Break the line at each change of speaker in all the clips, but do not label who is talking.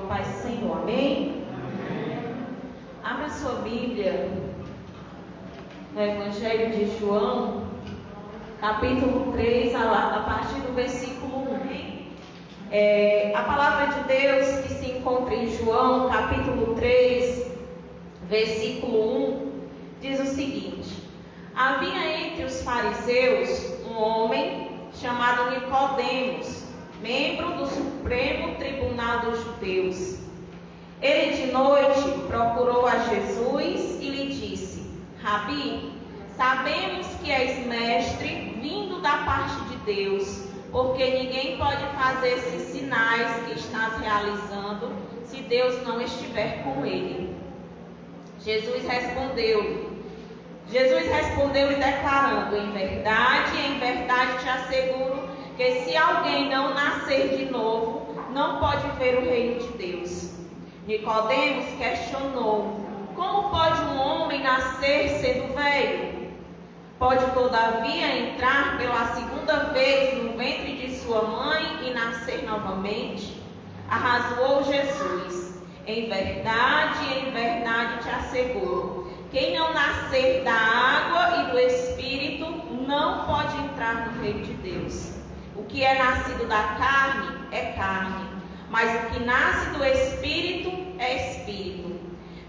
paz do Senhor, amém? Abra sua Bíblia no Evangelho de João, capítulo 3, a partir do versículo 1. A palavra de Deus que se encontra em João, capítulo 3, versículo 1, diz o seguinte: havia entre os fariseus um homem chamado Nicodemos, membro do Supremo Tribunal dos Judeus. Ele de noite procurou a Jesus e lhe disse: Rabi, sabemos que és mestre vindo da parte de Deus, porque ninguém pode fazer esses sinais que estás realizando se Deus não estiver com ele. Jesus respondeu-lhe declarando: em verdade te asseguro que se alguém não nascer de novo, não pode ver o reino de Deus. Nicodemos questionou: como pode um homem nascer sendo velho? Pode todavia entrar pela segunda vez no ventre de sua mãe e nascer novamente? Arrazoou Jesus: em verdade te asseguro, quem não nascer da água e do Espírito não pode entrar no reino de Deus. O que é nascido da carne é carne, mas o que nasce do Espírito é Espírito.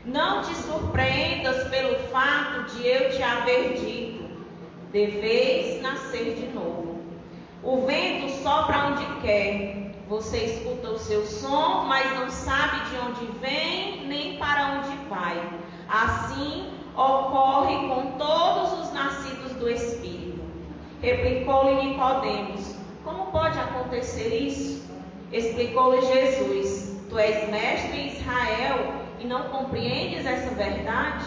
Não te surpreendas pelo fato de eu te haver dito: deveis nascer de novo. O vento sopra onde quer, você escuta o seu som, mas não sabe de onde vem nem para onde vai. Assim ocorre com todos os nascidos do Espírito. Replicou-lhe Nicodemos: como pode acontecer isso? Explicou-lhe Jesus: tu és mestre em Israel e não compreendes essas verdades?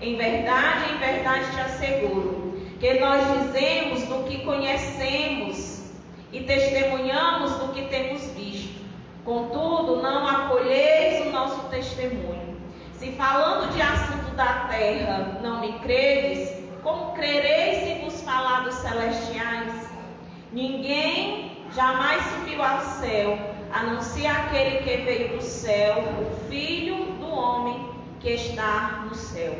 Em verdade te asseguro que nós dizemos do que conhecemos e testemunhamos do que temos visto. Contudo, não acolheis o nosso testemunho. Se falando de assunto da terra não me credes, como crereis se vos falar dos celestiais? Ninguém jamais subiu ao céu, a não ser aquele que veio do céu, o Filho do homem que está no céu.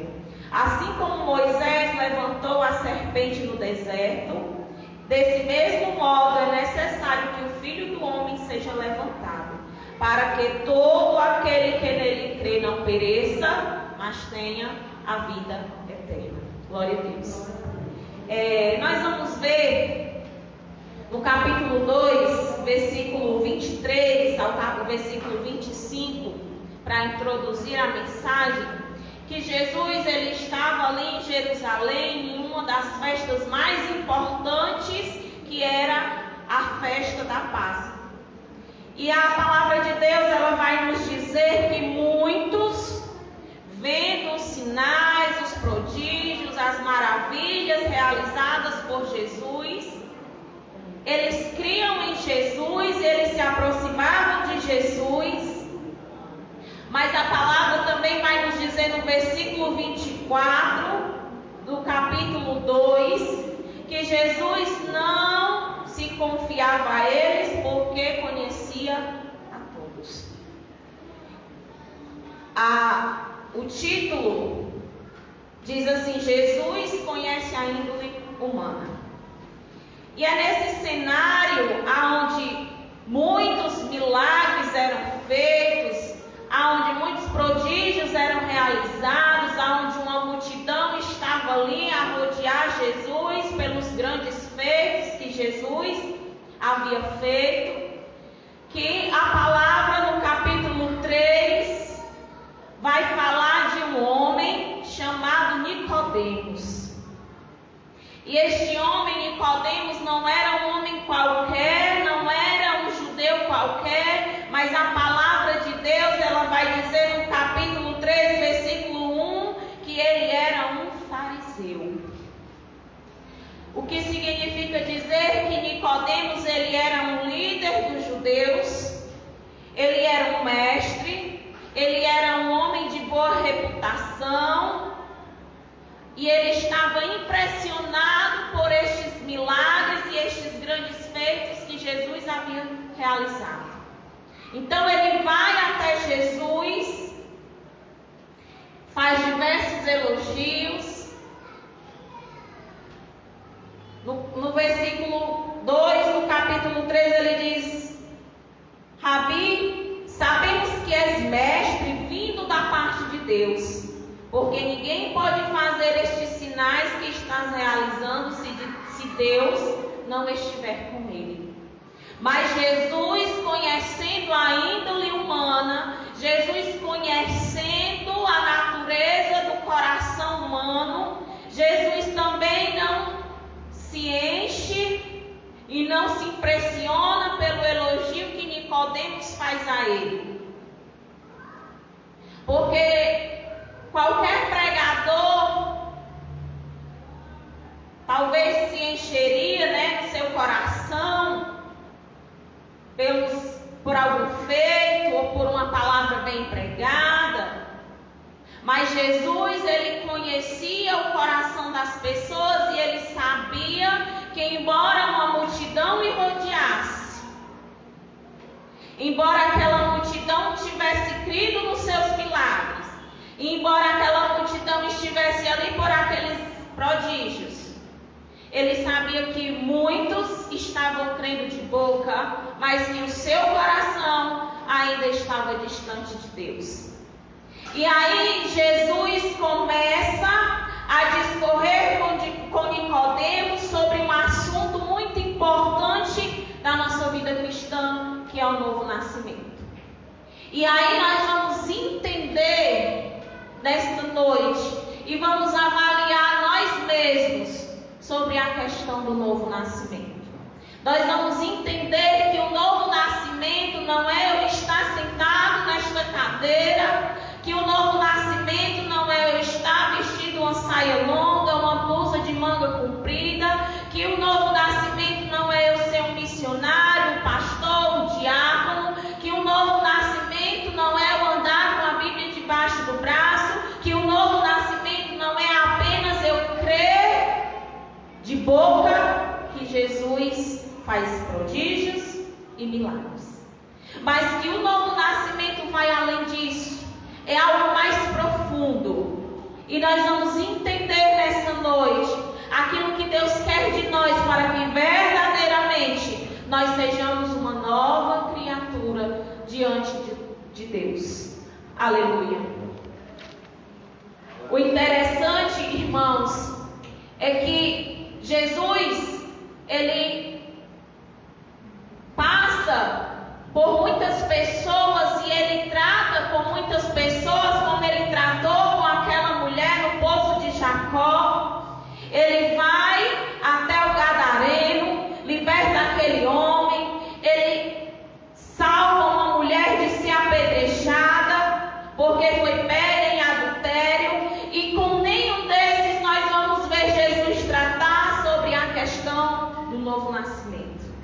Assim como Moisés levantou a serpente no deserto, desse mesmo modo é necessário que o Filho do homem seja levantado, para que todo aquele que nele crê não pereça, mas tenha a vida eterna. Glória a Deus. Nós vamos ver no capítulo 2, versículo 23 ao versículo 25, para introduzir a mensagem, que Jesus ele estava ali em Jerusalém em uma das festas mais importantes, que era a festa da Páscoa. E a palavra de Deus ela vai nos dizer que muitos, vendo os sinais, os prodígios, as maravilhas realizadas por Jesus, eles criam em Jesus, eles se aproximavam de Jesus. Mas a palavra também vai nos dizer no versículo 24 do capítulo 2, que Jesus não se confiava a eles porque conhecia a todos. O título diz assim: Jesus conhece a índole humana. E é nesse cenário onde muitos milagres eram feitos, onde muitos prodígios eram realizados, onde uma multidão estava ali a rodear Jesus pelos grandes feitos que Jesus havia feito, que a palavra no capítulo 3 vai falar de um homem chamado Nicodemos. E este homem, Nicodemos, não era um homem qualquer, não era um judeu qualquer, mas a palavra de Deus, ela vai dizer no capítulo 3, versículo 1, que ele era um fariseu. O que significa dizer que Nicodemos, ele era um líder dos judeus, ele era um mestre, ele era um homem de boa reputação, e ele estava impressionado por estes milagres e estes grandes feitos que Jesus havia realizado. Então ele vai até Jesus, faz diversos elogios. No versículo 2 do capítulo 3 ele diz: Rabi, sabemos que és mestre vindo da parte de Deus, porque ninguém pode fazer estes sinais que estás realizando se Deus não estiver com ele. Mas Jesus, conhecendo a índole humana, Jesus conhecendo a natureza do coração humano, Jesus também não se enche e não se impressiona pelo elogio que Nicodemos faz a ele. Porque qualquer pregador talvez se encheria, no seu coração por algum feito ou por uma palavra bem pregada. Mas Jesus, ele conhecia o coração das pessoas e ele sabia que, embora uma multidão lhe rodeasse, embora aquela multidão tivesse crido nos seus milagres, embora aquela multidão estivesse ali por aqueles prodígios, ele sabia que muitos estavam crendo de boca, mas que o seu coração ainda estava distante de Deus. E aí Jesus começa a discorrer com Nicodemos sobre um assunto muito importante da nossa vida cristã, que é o novo nascimento. E aí nós vamos entender nesta noite e vamos avaliar nós mesmos sobre a questão do novo nascimento. Nós vamos entender que o novo nascimento não é eu estar sentado nesta cadeira, que o novo nascimento não é eu estar vestido uma saia longa, uma blusa de manga comprida, que o novo nascimento não é eu ser um missionário, um pastor, um diácono, que o novo nascimento não é eu andar com a Bíblia debaixo do braço, que o novo nascimento não é apenas eu crer de boca que Jesus faz prodígios e milagres, mas que o novo nascimento vai além disso. É algo mais profundo. E nós vamos entender nessa noite aquilo que Deus quer de nós, para que verdadeiramente nós sejamos uma nova criatura diante de Deus. Aleluia. O interessante, irmãos, é que Jesus, ele passa por muitas pessoas e ele trata com muitas pessoas como ele tratou com aquela mulher no poço de Jacó. Ele vai até o Gadareno, liberta aquele homem, ele salva uma mulher de ser apedrejada porque foi pega em adultério, e com nenhum desses nós vamos ver Jesus tratar sobre a questão do novo nascimento.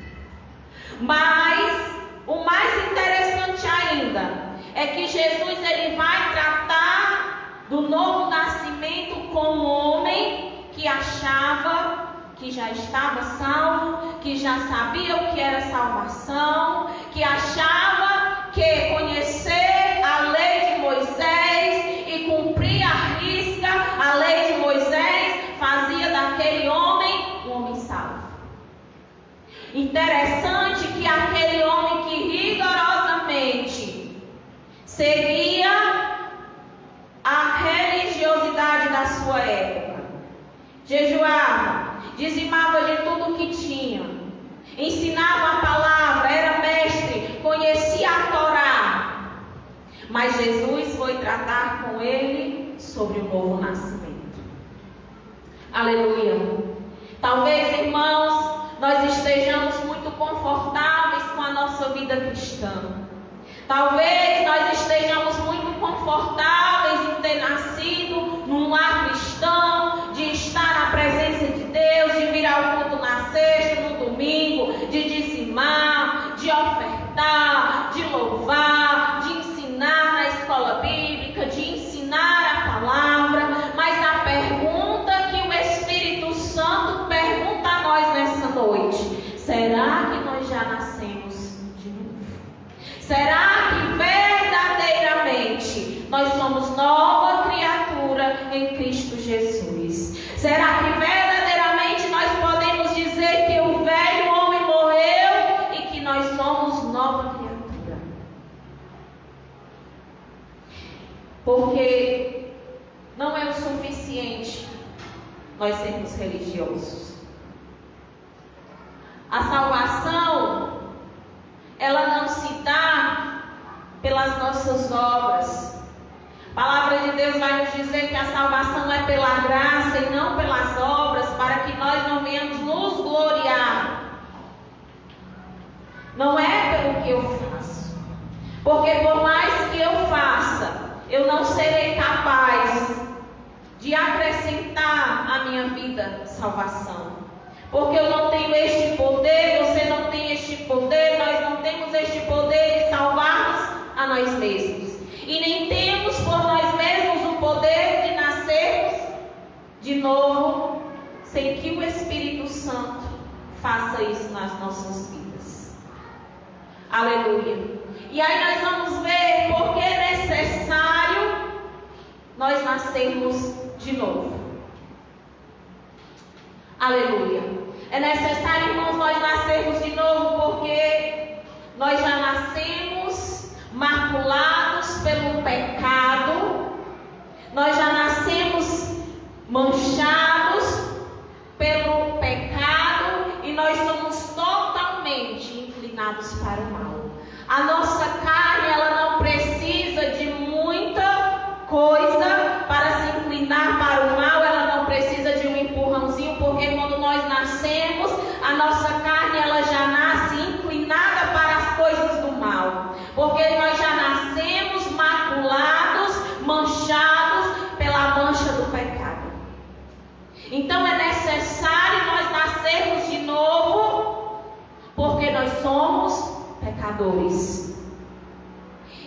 Mas o mais interessante ainda é que Jesus ele vai tratar do novo nascimento com um homem que achava que já estava salvo, que já sabia o que era salvação, que achava que conhecer a lei de Moisés e cumprir à risca a lei de Moisés fazia daquele homem um homem salvo. Interessante que aquele homem que rigorosamente seguia a religiosidade da sua época, jejuava, dizimava de tudo que tinha, ensinava a palavra, era mestre, conhecia a Torá, mas Jesus foi tratar com ele sobre o novo nascimento. Aleluia. Talvez, irmãos, nós estejamos muito confortáveis com a nossa vida cristã. Talvez nós estejamos muito confortáveis em ter nascido num lar cristão, de estar na presença de Deus, de vir ao culto na sexta, no domingo, de dizimar, de ofertar, de louvar, de ensinar na escola bíblica, de ensinar a palavra. Mas a pergunta que o Espírito Santo pergunta a nós nessa noite: será que nós já nascemos de novo? Será que verdadeiramente nós somos nova criatura em Cristo Jesus? Será que verdadeiramente nós podemos dizer que o velho homem morreu e que nós somos nova criatura? Porque não é o suficiente nós sermos religiosos. A salvação, ela não se dá pelas nossas obras. A palavra de Deus vai nos dizer que a salvação é pela graça e não pelas obras, para que nós não venhamos nos gloriar. Não é pelo que eu faço. Porque por mais que eu faça, eu não serei capaz de acrescentar à minha vida salvação. Porque eu não tenho este poder, você não tem este poder, nós não temos este poder de salvarmos a nós mesmos. E nem temos por nós mesmos o poder de nascermos de novo, sem que o Espírito Santo faça isso nas nossas vidas. Aleluia. E aí nós vamos ver por que é necessário nós nascermos de novo. Aleluia. É necessário, irmãos, nós nascermos de novo, porque nós já nascemos maculados pelo pecado, nós já nascemos manchados pelo pecado e nós somos totalmente inclinados para o mal. A nossa carne, ela não precisa de muita coisa para se inclinar para o mal, ela não precisa de um empurrãozinho, porque quando nós nascemos, a nossa carne, ela já nasce inclinada para as coisas do mal, porque nós já nascemos maculados, manchados pela mancha do pecado. Então é necessário nós nascermos de novo, porque nós somos pecadores.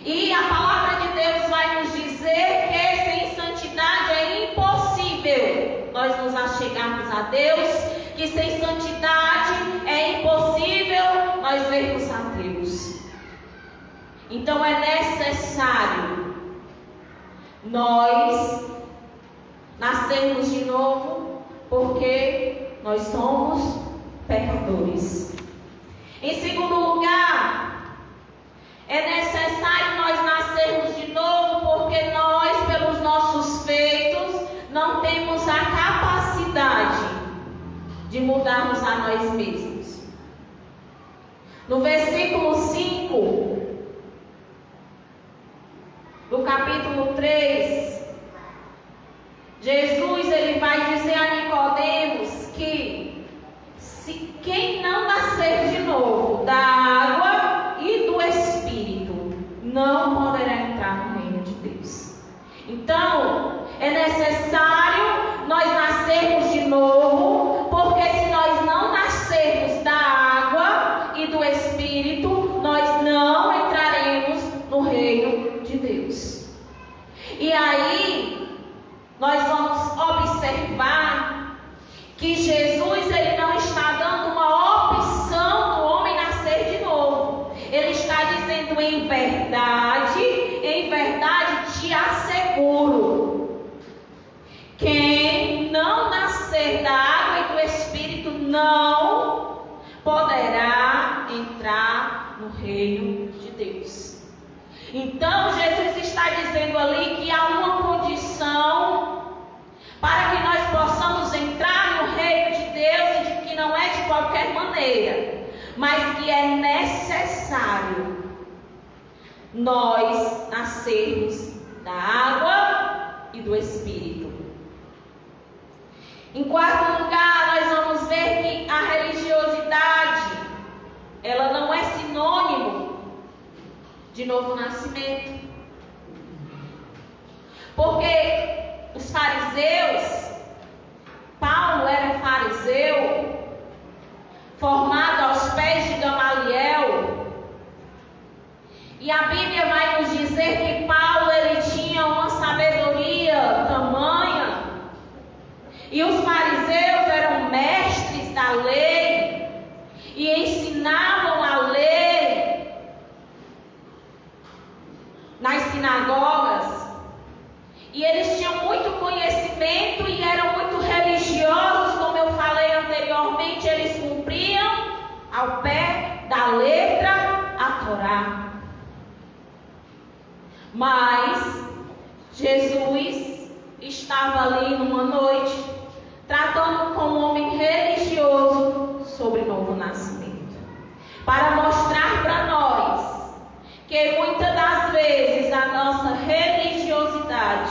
E a palavra de Deus vai nos dizer que sem santidade é impossível nós nos achegarmos a Deus, que sem santidade é impossível nós vermos a Deus. Então é necessário nós nascermos de novo, porque nós somos pecadores. Em segundo lugar, é necessário nós nascermos de novo, porque nós, pelos nossos feitos, não temos a capacidade de mudarmos a nós mesmos. No versículo 5, do capítulo 3, Jesus ele vai dizer a Nicodemos que quem não nascer de novo da água e do Espírito não poderá entrar no reino de Deus. Então, é necessário nós nascermos de novo, porque se nós não nascermos da água e do Espírito, nós não entraremos no reino de Deus. E aí, nós vamos observar que Jesus ele não está dando uma opção do homem nascer de novo. Ele está dizendo em verdade te asseguro, quem não nascer da água e do Espírito não poderá entrar no reino de Deus. Então Jesus está dizendo ali que há uma condição para que nós possamos entrar no reino de Deus, e de que não é de qualquer maneira, mas que é necessário nós nascermos da água e do Espírito. Em quarto lugar, nós vamos ver que a religiosidade, ela não é sinônimo de novo nascimento. Porque os fariseus, Paulo era um fariseu, formado aos pés de Gamaliel, e a Bíblia vai nos dizer que Paulo ele tinha uma sabedoria tamanha, e os fariseus eram mestres da lei, e ensinavam a lei lugar. Mas Jesus estava ali numa noite, tratando com um homem religioso sobre novo nascimento, para mostrar para nós que muitas das vezes a nossa religiosidade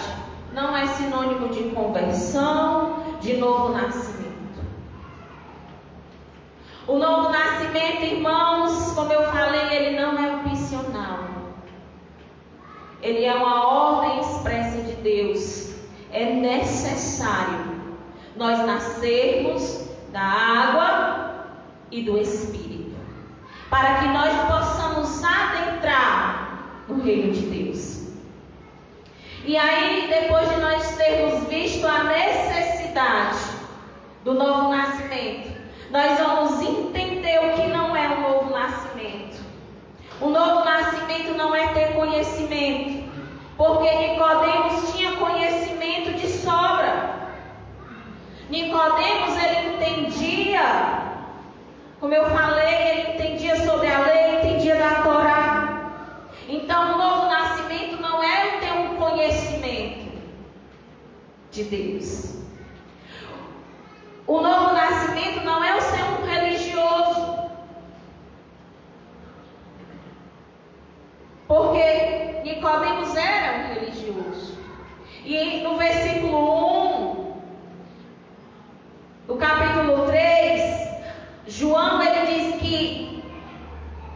não é sinônimo de conversão, de novo nascimento. O novo nascimento, irmãos, como eu falei, ele não é opcional. Ele é uma ordem expressa de Deus. É necessário nós nascermos da água e do Espírito, para que nós possamos adentrar no reino de Deus. E aí, depois de nós termos visto a necessidade do novo nascimento, nós vamos entender o que não é um novo nascimento. O novo nascimento não é ter conhecimento, porque Nicodemos tinha conhecimento de sobra. Nicodemos, ele entendia, como eu falei, ele entendia sobre a lei, entendia da Torá. Então, o novo nascimento não é ter um conhecimento de Deus. O novo nascimento não é o ser um religioso. Porque Nicodemos era um religioso. E no versículo 1, do capítulo 3, João, ele diz que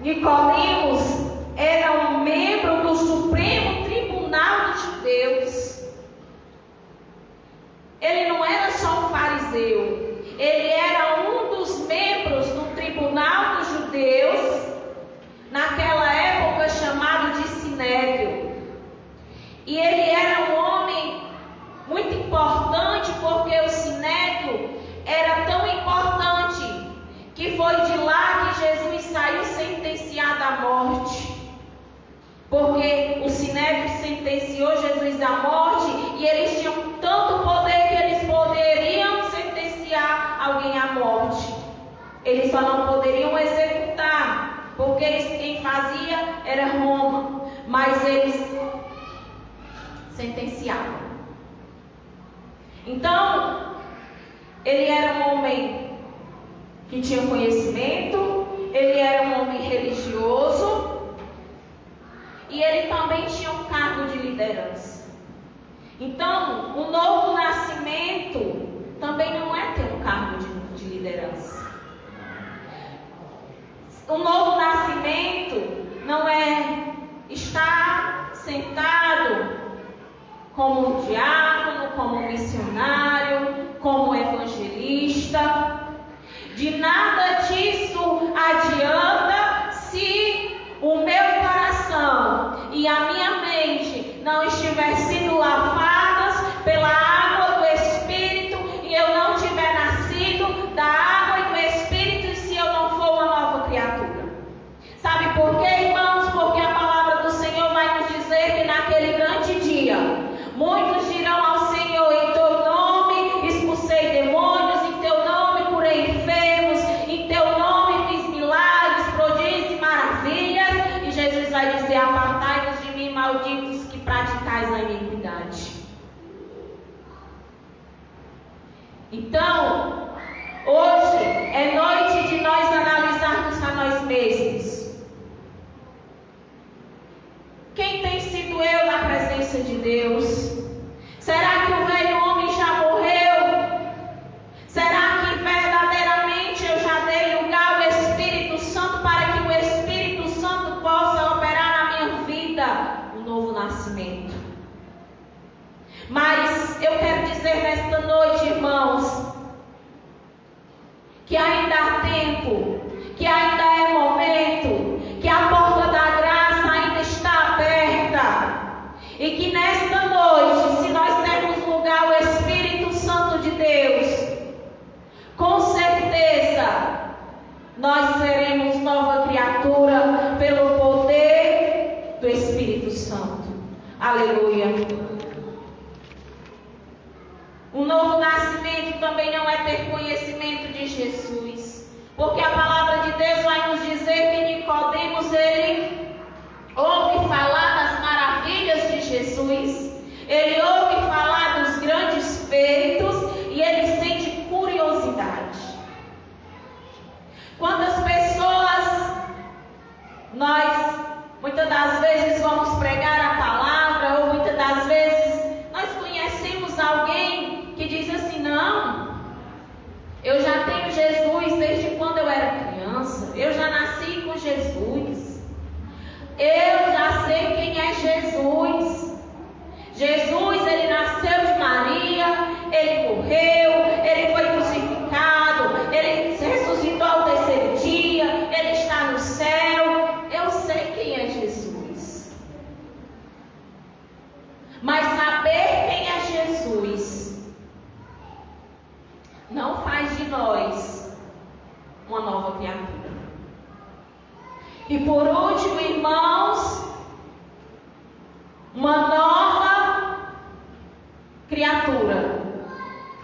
Nicodemos era um membro do Supremo Tribunal dos Judeus. Ele não era só um fariseu, ele era um dos membros do Tribunal dos Judeus, naquela época chamado de Sinédrio. E ele era um homem muito importante, porque o Sinédrio era tão importante que foi de lá que Jesus saiu sentenciado à morte. Porque o Sinédrio sentenciou Jesus à morte e eles tinham tanto poder que eles poderiam sentenciar alguém à morte. Eles só não poderiam executar, porque quem fazia era Roma, mas eles sentenciavam. Então, ele era um homem que tinha conhecimento, ele era um homem religioso, e ele também tinha um cargo de liderança. Então, o novo nascimento também não é ter um cargo de liderança. O novo nascimento não é estar sentado como um diácono, como um missionário, como um evangelista. De nada disso adianta se o meu coração e a minha mente não estiver sendo lavadas pela água do Espírito e eu não tiver nascido da água e do Espírito, e se eu não for uma nova criatura. Sabe por quê, irmãos? Porque a palavra do Senhor vai nos dizer que naquele grande dia, muitos dirão ao Senhor: em teu nome expulsei demônios, em teu nome curei enfermos, em teu nome fiz milagres, prodígios e maravilhas. E Jesus vai dizer: apartai-vos de mim, malditos, que praticais a iniquidade. Então, hoje é noite de nós analisarmos a nós mesmos. Quem tem sido eu na presença de Deus? Será que o velho homem já morreu? Será que verdadeiramente eu já dei lugar ao Espírito Santo para que o Espírito Santo possa operar na minha vida um novo nascimento? Mas eu quero dizer nesta noite, irmãos, que ainda há tempo, que ainda é momento, que a porta da graça ainda está aberta, e que nesta noite, se nós dermos lugar ao Espírito Santo de Deus, com certeza nós seremos nova criatura pelo poder do Espírito Santo. Aleluia. O novo nascimento também não é ter conhecimento de Jesus, porque a palavra de Deus vai nos dizer que Nicodemos, ele ele ouve falar dos grandes feitos e ele sente curiosidade. Quantas pessoas nós muitas das vezes vamos pregar a palavra, ou muitas das vezes nós conhecemos alguém que diz assim: não, eu já tenho Jesus desde quando eu era criança, eu já nasci com Jesus, eu já sei quem é Jesus. Jesus, ele nasceu de Maria, ele morreu, ele foi crucificado, ele ressuscitou ao terceiro dia, ele está no céu. Eu sei quem é Jesus. Mas saber quem é Jesus não faz de nós uma nova criatura. E por último, irmãos, uma nova criatura.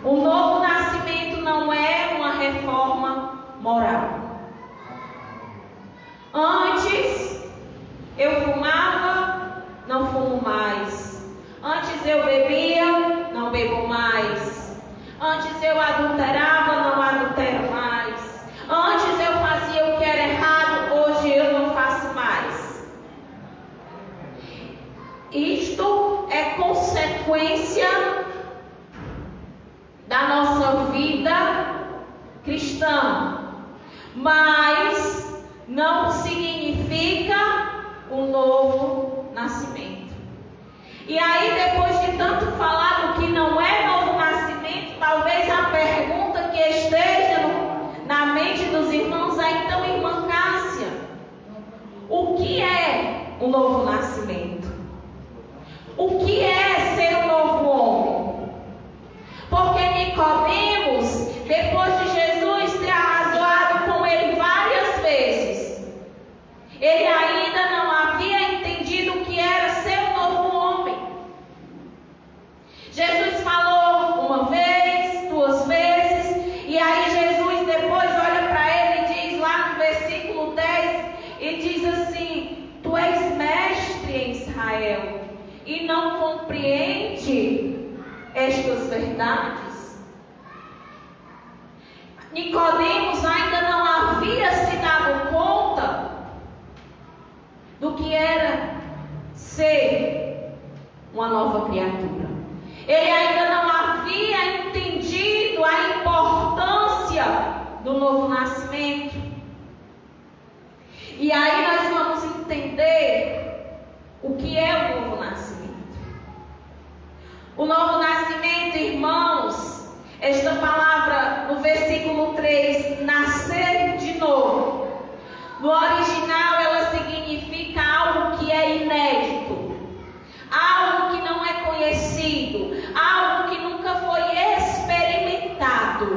O novo nascimento não é uma reforma moral. Antes eu fumava, não fumo mais. Antes eu bebia, não bebo mais. Antes eu adulterava, não adultero mais. Antes eu fazia o que era errado, hoje eu não faço mais. Isto é consequência da nossa vida cristã, mas não significa um novo nascimento. E aí, depois de tanto falar do que não é novo nascimento, talvez a pergunta que esteja na mente dos irmãos é: então, irmã Cássia, o que é o novo nascimento? O que é ser um novo homem? Porque Nicodemos, depois de Jesus ter arrazoado com ele várias vezes, ele ainda não havia entendido o que era ser um novo homem. Jesus falou uma vez, duas vezes, e aí Jesus depois olha para ele e diz lá no versículo 10, e diz assim: tu és mestre em Israel e não compreende estas verdades? Nicodemos ainda não havia se dado conta do que era ser uma nova criatura. Ele ainda não havia entendido a importância do novo nascimento. E aí nós vamos entender o que é o novo nascimento. O novo nascimento, irmãos, esta palavra no versículo 3, nascer de novo, no original ela significa algo que é inédito, algo que não é conhecido, algo que nunca foi experimentado.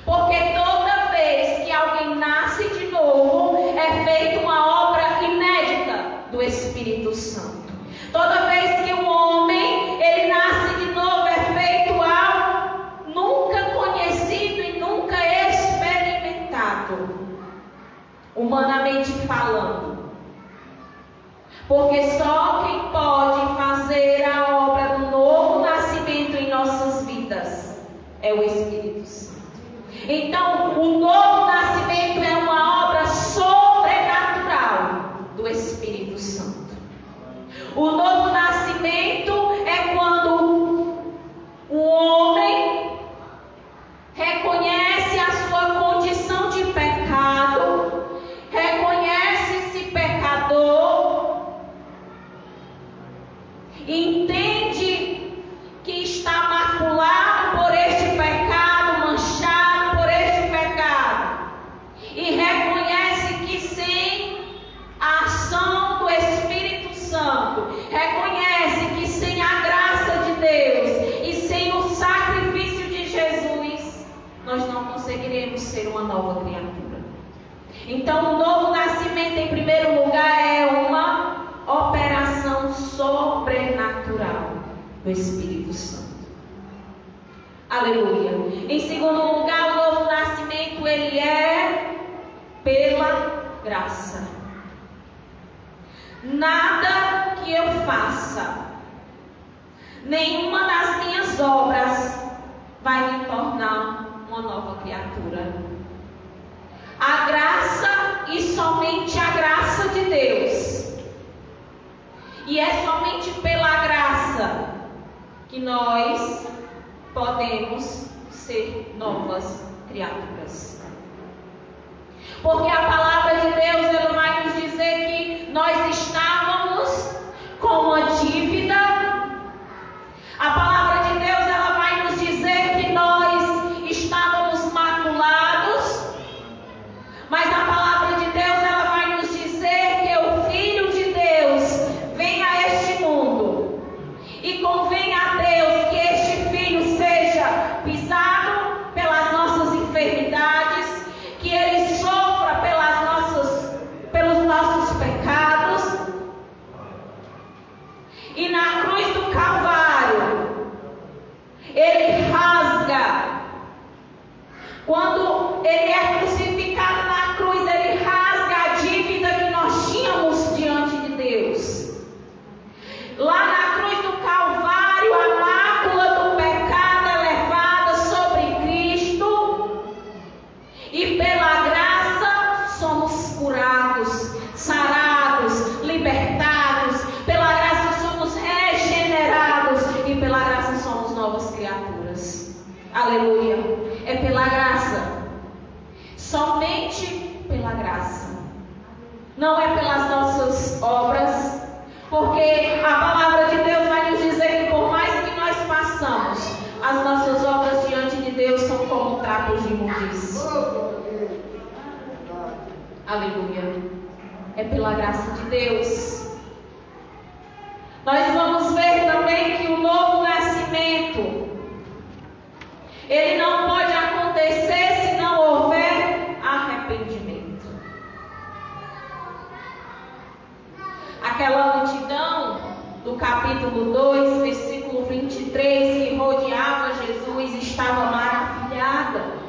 Porque toda vez que alguém nasce de novo, é feita uma obra inédita do Espírito Santo. Toda vez que um homem, ele nasce de novo, é feito algo nunca conhecido e nunca experimentado, humanamente falando. Porque só quem pode fazer a obra do novo nascimento em nossas vidas é o Espírito Santo. Então, o novo nascimento é uma obra sobrenatural do Espírito Santo. O novo nascimento é quando o homem reconhece a sua condição de pecado, reconhece-se pecador, entende que está maculado por este pecado, manchado por este pecado, e reconhece que sem a ação do Espírito Santo, reconhece que sem a graça de Deus e sem o sacrifício de Jesus, nós não conseguiremos ser uma nova criatura. Então, o novo nascimento, em primeiro lugar, é uma operação sobrenatural do Espírito Santo. Aleluia. Em segundo lugar, o novo nascimento, ele é pela graça. Nada que eu faça nenhuma das minhas obras vai me tornar uma nova criatura. A graça e somente a graça de Deus. E é somente pela graça que nós podemos ser novas criaturas. Porque a palavra de Deus, ela vai nos dizer que nós estávamos com uma dívida. A palavra de Deus, ela vai nos dizer que nós estávamos maculados. Mas a palavra de Deus, ela vai nos dizer que o Filho de Deus vem a este mundo. E convém a Deus que este Filho seja pisado pelas nossas enfermidades, que Ele sofra pelos nossos pecados. E na cruz do Calvário, Ele rasga. Quando Ele é crucificado na cruz, Ele rasga a dívida que nós tínhamos diante de Deus. Lá na cruz do Calvário, a mácula do pecado é levada sobre Cristo. E pela graça somos curados, sarados, libertados. Pela graça somos regenerados. E pela graça somos novas criaturas. Aleluia. É pela graça. Somente pela graça. Não é pelas nossas obras. Porque a palavra de Deus vai nos dizer que por mais que nós façamos, as nossas obras diante de Deus são como trapos de imundície. Aleluia. É pela graça de Deus. Nós vamos ver também que o novo nascimento, ele não pode acontecer se não houver arrependimento. Aquela multidão do capítulo 2, versículo 23, que rodeava Jesus, estava maravilhada.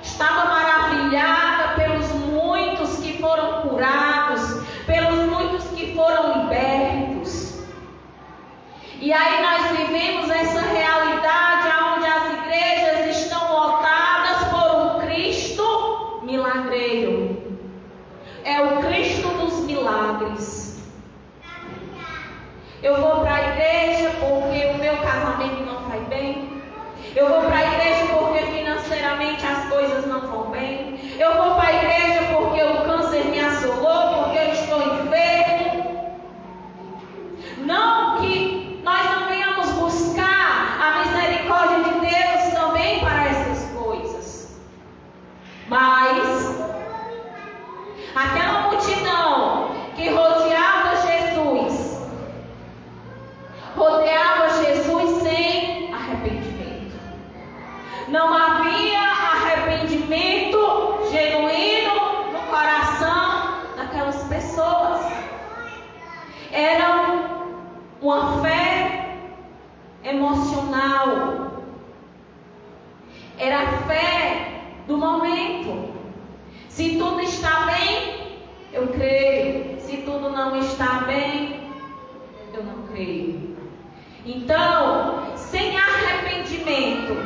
Estava maravilhada pelos muitos que foram curados, pelos muitos que foram libertos. E aí nós vivemos essa realidade onde as igrejas estão lotadas por um Cristo milagreiro. É o Cristo dos milagres. Eu vou para a igreja porque o meu casamento não vai bem. Eu vou para a igreja porque financeiramente as coisas não vão bem. Eu vou para a igreja porque o câncer me assolou, porque eu estou enfermo. Não que nós não venhamos buscar a misericórdia de Deus também para essas coisas. Mas aquela multidão que rodeava Jesus sem arrependimento. Não havia arrependimento genuíno no coração daquelas pessoas. Era uma fé emocional. Era a fé do momento. Se tudo está bem, eu creio. Se tudo não está bem, eu não creio. Então, sem arrependimento,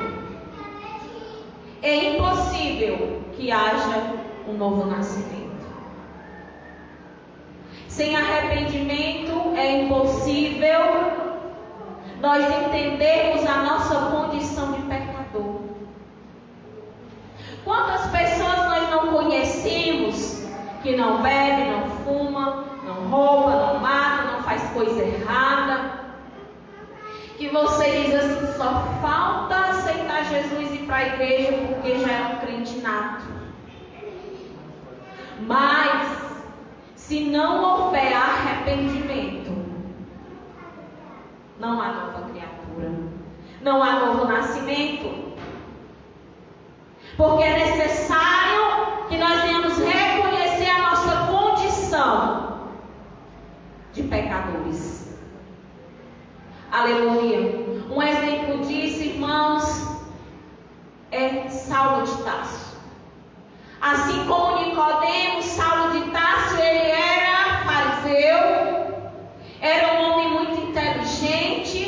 é impossível que haja um novo nascimento. Sem arrependimento, é impossível nós entendermos a nossa condição de pecador. Quantas pessoas nós não conhecemos que não bebe, não fuma, não rouba, não mata, não faz coisa errada, que você diz assim, só falta aceitar Jesus e ir para a igreja porque já é um crente nato. Mas se não houver arrependimento, não há nova criatura, não há novo nascimento. Porque é necessário que nós venhamos reconhecer a nossa condição de pecadores. Aleluia. Um exemplo disso, irmãos, é Saulo de Tarso. Assim como Nicodemo, Saulo de Tarso, ele era fariseu, era um homem muito inteligente,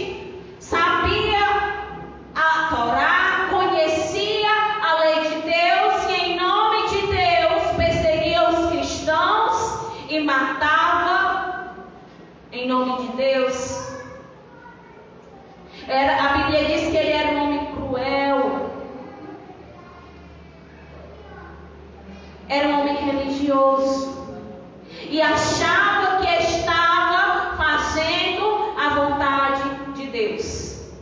e matava em nome de Deus. A Bíblia diz que ele era um homem cruel, era um homem religioso e achava que estava fazendo a vontade de Deus.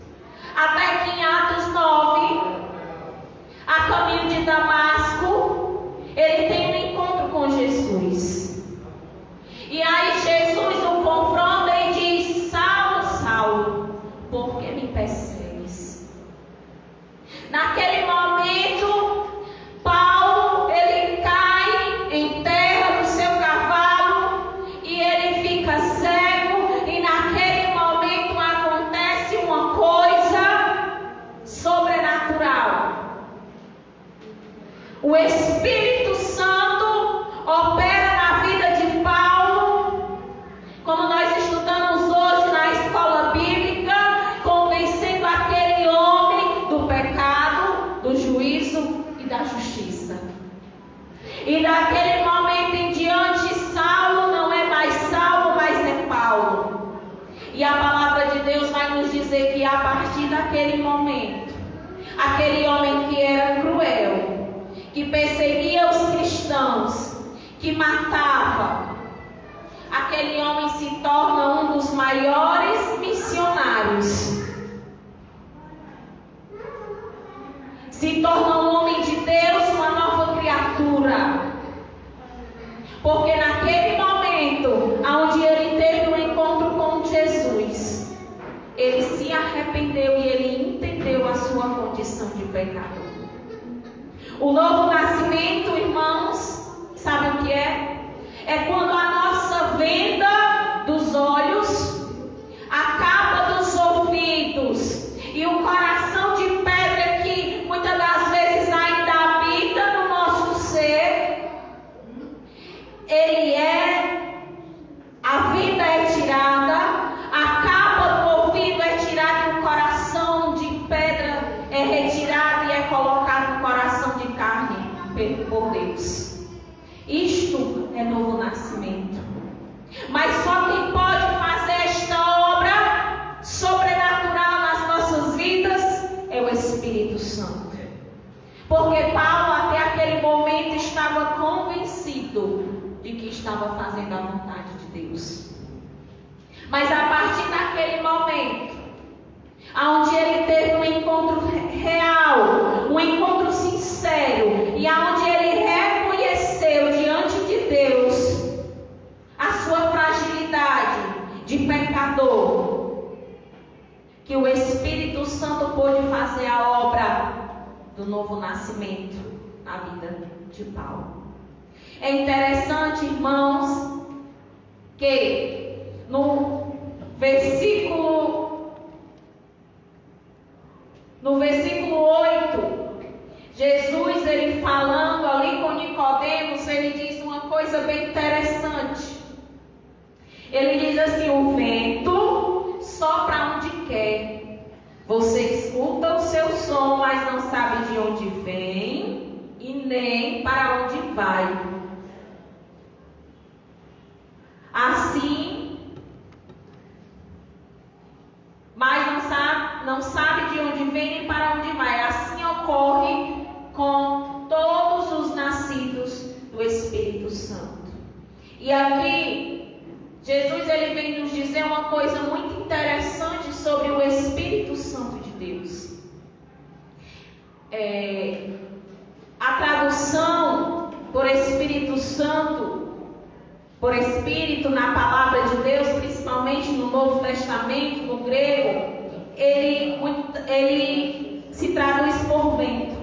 Até que em Atos 9, a caminho de Damasco, ele tem um encontro com Jesus. E aí Jesus o confronta e diz: Saulo, Saulo, por que me persegues? Naquele momento, Paulo, ele cai em terra do seu cavalo e ele fica cego, e naquele momento acontece uma coisa sobrenatural. O Espírito Santo opera na vida de Paulo, como nós estudamos hoje na escola bíblica, convencendo aquele homem do pecado, do juízo e da justiça. E daquele momento em diante, Saulo não é mais Saulo, mas é Paulo. E a palavra de Deus vai nos dizer que a partir daquele momento, aquele homem que era cruel, que perseguia os cristãos, que matava, aquele homem se torna um dos maiores missionários. Se torna um homem de Deus, uma nova criatura. Porque naquele momento, onde ele teve um encontro com Jesus, ele se arrependeu e ele entendeu a sua condição de pecador. O novo nascimento, irmãos, sabe o que é? É quando a nossa venda dos olhos, a capa dos ouvidos e o coração de pedra que muitas das vezes ainda habita no nosso ser, a vida é tirada, a capa do ouvido é tirada e o coração de pedra é retirado e é colocado no coração de carne por Deus. Isto é novo nascimento. Mas só quem pode fazer esta obra sobrenatural nas nossas vidas é o Espírito Santo. Porque Paulo até aquele momento estava convencido de que estava fazendo a vontade de Deus. Mas a partir daquele momento, onde ele teve um encontro real, um encontro sincero, e onde ele reconheceu diante de Deus a sua fragilidade de pecador, que o Espírito Santo pôde fazer a obra do novo nascimento na vida de Paulo. É interessante, irmãos, que no versículo 8, Jesus, ele falando ali com Nicodemos, ele diz uma coisa bem interessante. Ele diz assim: o vento sopra onde quer, você escuta o seu som, mas não sabe de onde vem e nem para onde vai. Assim, mas não sabe de onde vem nem para onde vai. Assim ocorre com todos os nascidos do Espírito Santo. E aqui, Jesus, ele vem nos dizer uma coisa muito interessante sobre o Espírito Santo de Deus. A tradução por Espírito Santo, por Espírito na palavra de Deus, principalmente no Novo Testamento, no grego, ele se traduz por vento.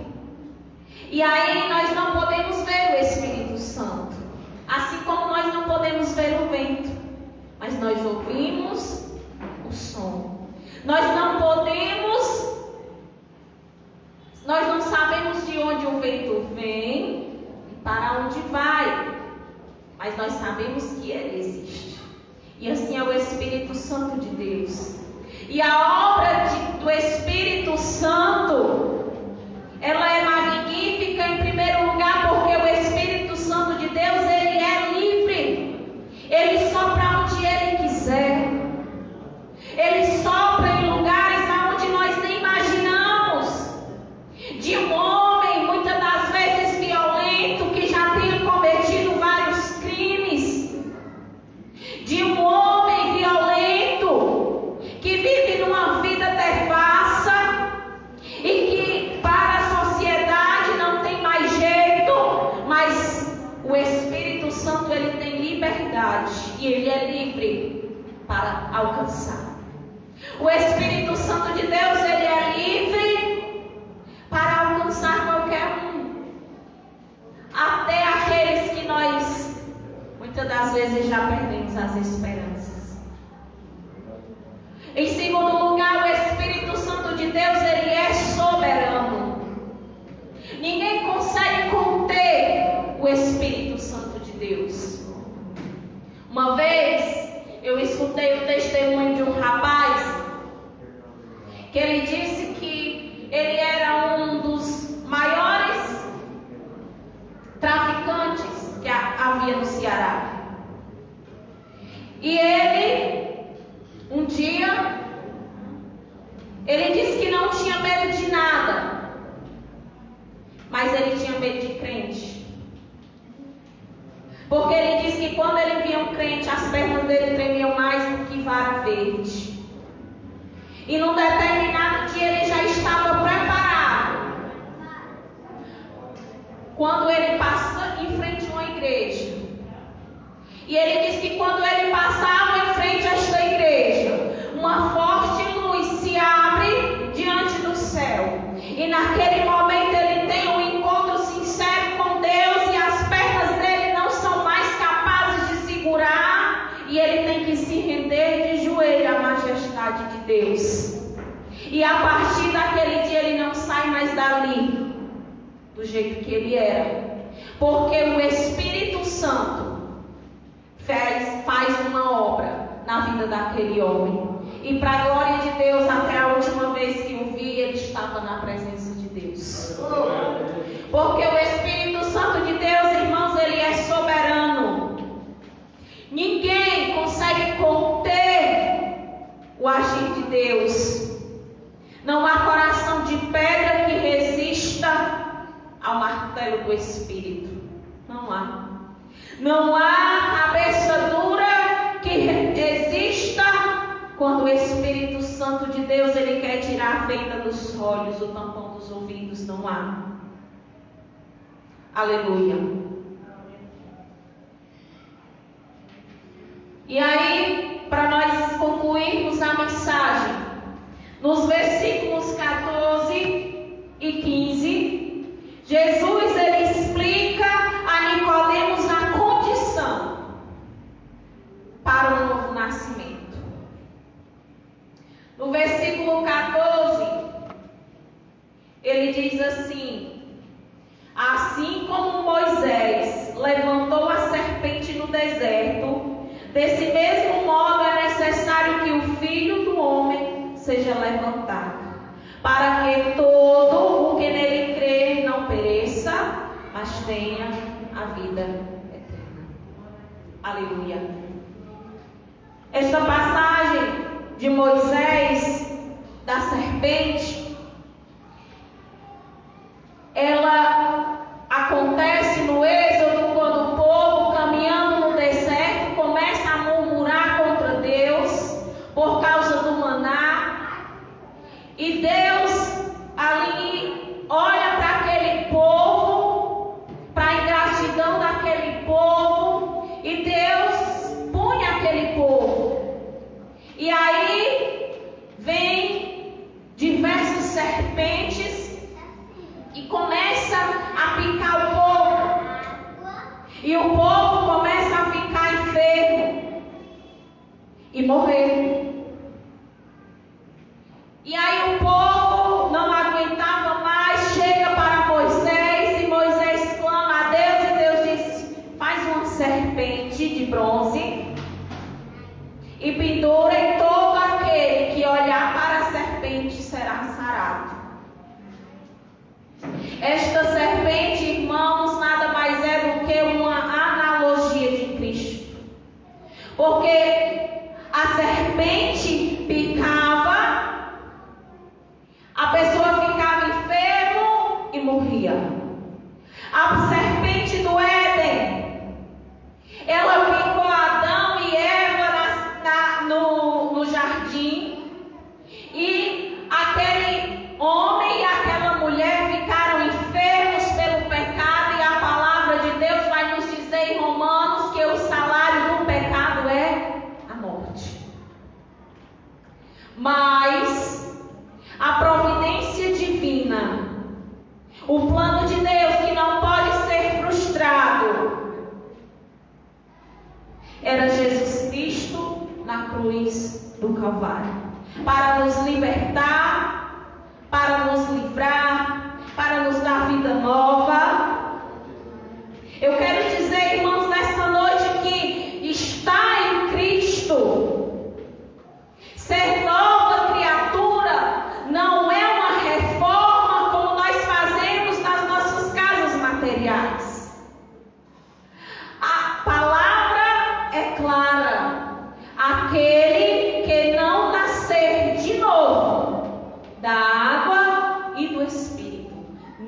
E aí nós não podemos ver o Espírito Santo, assim como nós não podemos ver o vento, mas nós ouvimos o som. Nós não sabemos de onde o vento vem e para onde vai, mas nós sabemos que ele existe. E assim é o Espírito Santo de Deus. E a obra do Espírito Santo, ela é magnífica em primeiro lugar, porque o Espírito Santo de Deus, ele é livre. verdade e ele é livre para alcançar. O Espírito Santo de Deus, ele é livre para alcançar qualquer um, até aqueles que nós muitas das vezes já perdemos as esperanças. Em segundo lugar, o Espírito Santo de Deus, ele é soberano. Ninguém consegue conter o Espírito Santo de Deus. Uma vez eu escutei o testemunho de um rapaz que ele disse que ele era um dos maiores traficantes que havia no Ceará. E ele, um dia, ele disse que não tinha medo de nada, mas ele tinha medo de crente. Porque ele disse que quando ele via um crente, as pernas dele tremiam mais do que vara verde. E num determinado dia ele já estava preparado. Quando ele passa em frente a uma igreja. E ele disse que quando ele passava em frente a esta igreja, uma forte luz se abre diante do céu. E naquele momento ele tem um encontro sincero com Deus e as pernas dele não são mais capazes de segurar. E ele tem que se render de joelho à majestade de Deus. E a partir daquele dia ele não sai mais dali do jeito que ele era. Porque o Espírito Santo faz uma obra na vida daquele homem. E para a glória de Deus, até a última vez que o vi, ele estava na presença de Deus. Porque o Espírito Santo de Deus, irmãos, ele é soberano. Ninguém consegue conter o agir de Deus. Não há coração de pedra que resista ao martelo do Espírito. Não há. Não há cabeça dura que resista quando o Espírito Santo de Deus, ele quer tirar a venda dos olhos, o tampão dos ouvidos. Não há. Aleluia. E aí, para nós concluirmos a mensagem, nos versículos 14 e 15, Jesus ele explica a Nicodemos a condição para o novo nascimento. No versículo 14, ele diz assim: assim como Moisés levantou a serpente no deserto, desse mesmo modo é necessário que o Filho do Homem seja levantado, para que todo o que nele crer não pereça, mas tenha a vida eterna. Aleluia. Esta passagem de Moisés, da serpente, ela acontece no Êxodo, quando o povo, caminhando no deserto, começa a murmurar contra Deus por causa do maná. E Deus ali olha para aquele povo, para a ingratidão daquele povo, e Deus pune aquele povo. E aí vem diversas serpentes e começa a picar o povo. E o povo começa a ficar enfermo e morrer. E aí o povo não aguentava mais, chega para Moisés, e Moisés clama a Deus, e Deus diz: faz uma serpente de bronze e pendura, e todo aquele que olhar para a serpente será sarado. Esta serpente, irmãos, nada mais é do que uma analogia de Cristo. Porque a serpente picava, a pessoa ficava enfermo e morria. A serpente do Éden, ela picou Adão e Eva no jardim, e aquele homem e aquela mulher ficaram enfermos pelo pecado, e a palavra de Deus vai nos dizer em Romanos que o salário do era Jesus Cristo na cruz do Calvário, para nos libertar, para nos livrar, para nos dar vida nova. Eu quero dizer, irmãos, nesta noite que está em Cristo, ser nova criatura não é uma reforma como nós fazemos nas nossas casas materiais. A palavra é clara: aquele que não nascer de novo da água e do Espírito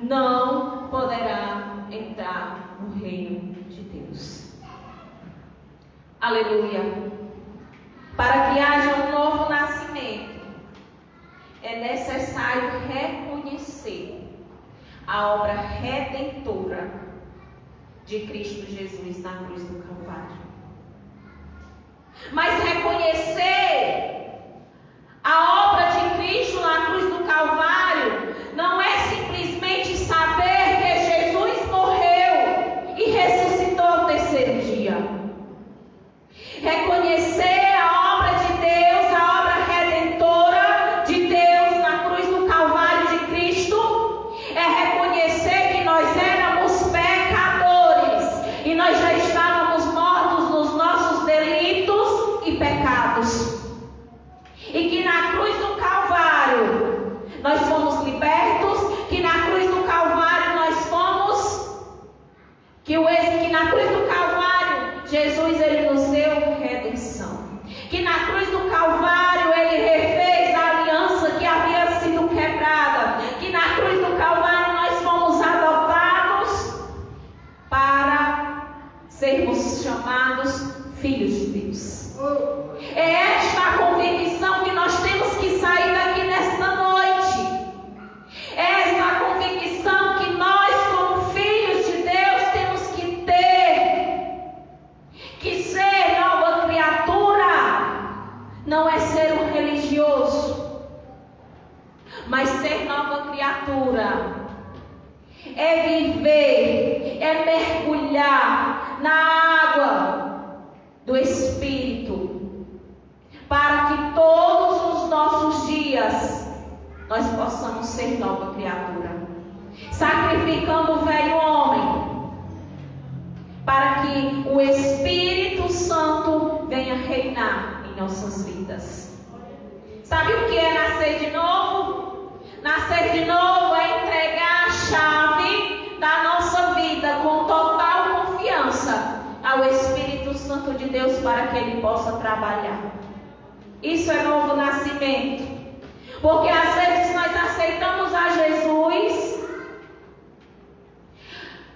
não poderá entrar no reino de Deus. Aleluia. Para que haja um novo nascimento, é necessário reconhecer a obra redentora de Cristo Jesus na cruz do Calvário. Mas reconhecer a obra de Cristo na cruz do Calvário não é simplesmente saber que Jesus morreu e ressuscitou ao terceiro dia. Reconhecer a obra de Deus, a obra redentora de Deus na cruz do Calvário de Cristo, é reconhecer que nós éramos pecadores e nós já estávamos mortos nos nossos delitos e pecados. E que na cruz do Calvário nós fomos libertos, que na cruz do Calvário nós fomos, que na cruz do Calvário Jesus ele nos deu redenção, que na cruz do Calvário ele refez a aliança que havia sido quebrada, que na cruz do Calvário nós fomos adotados para sermos chamados filhos de Deus. É esta a convicção que nós temos que sair daqui nesta noite. É esta a convicção que nós, como filhos de Deus, temos que ter. Que ser nova criatura não é ser um religioso, mas ser nova criatura é viver, é mergulhar na água do Espírito, para que todos os nossos dias nós possamos ser nova criatura, sacrificando o velho homem, para que o Espírito Santo venha reinar em nossas vidas. Sabe o que é nascer de novo? Nascer de novo é entregar a chave da nossa vida com total confiança ao Espírito Santo de Deus, para que Ele possa trabalhar. Isso é novo nascimento. Porque às vezes nós aceitamos a Jesus,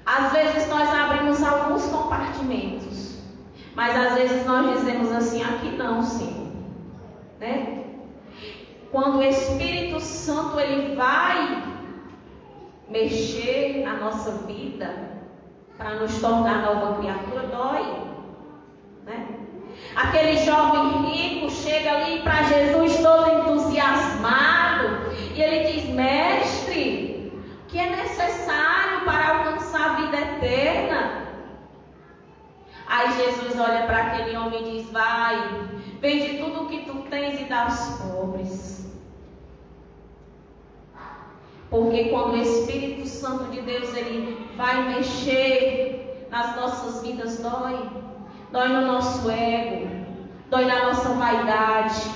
às vezes nós abrimos alguns compartimentos, mas às vezes nós dizemos assim: aqui não, Senhor, né? Quando o Espírito Santo ele vai mexer na nossa vida para nos tornar nova criatura, dói, né? Aquele jovem rico chega ali para Jesus todo entusiasmado e ele diz: mestre, o que é necessário para alcançar a vida eterna? Aí Jesus olha para aquele homem e diz: vai, vende tudo o que tu tens e dá aos pobres. Porque quando o Espírito Santo de Deus ele vai mexer nas nossas vidas, dói no nosso ego, dói na nossa vaidade,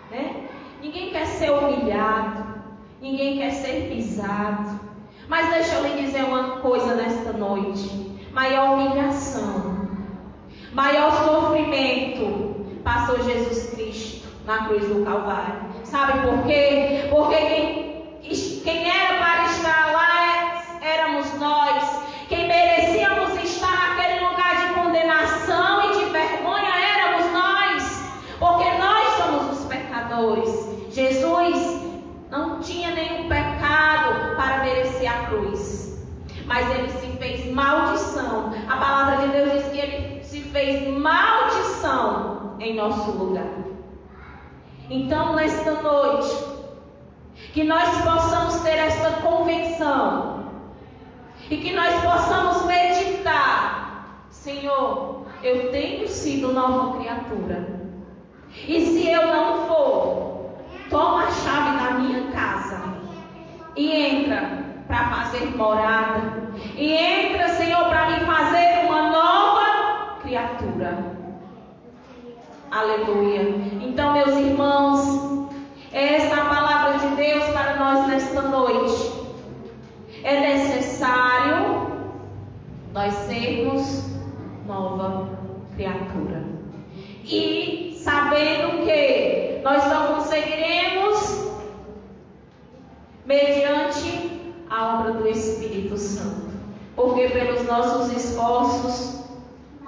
né? Ninguém quer ser humilhado, ninguém quer ser pisado. Mas deixa eu lhe dizer uma coisa nesta noite: maior humilhação, maior sofrimento passou Jesus Cristo na cruz do Calvário. Sabe por quê? Porque quem era para estar lá éramos nós. Quem merecíamos estar naquele lugar de condenação e de vergonha éramos nós, porque nós somos os pecadores. Jesus não tinha nenhum pecado para merecer a cruz, mas ele se fez maldição. A palavra de Deus diz que ele se fez maldição em nosso lugar. Então, nesta noite, que nós possamos ter esta convicção e que nós possamos meditar: Senhor, eu tenho sido nova criatura. E se eu não for, toma a chave da minha casa e entra para fazer morada. E entra, Senhor, para me fazer uma nova criatura. Aleluia. Então, meus irmãos, esta é a palavra de Deus para nós nesta noite. É necessário nós sermos nova criatura. E sabendo que nós só conseguiremos mediante a obra do Espírito Santo. Porque pelos nossos esforços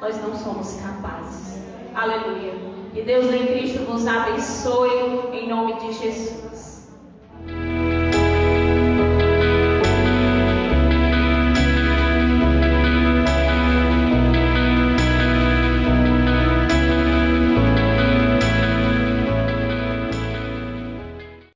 nós não somos capazes. Aleluia. Que Deus em Cristo vos abençoe em nome de Jesus.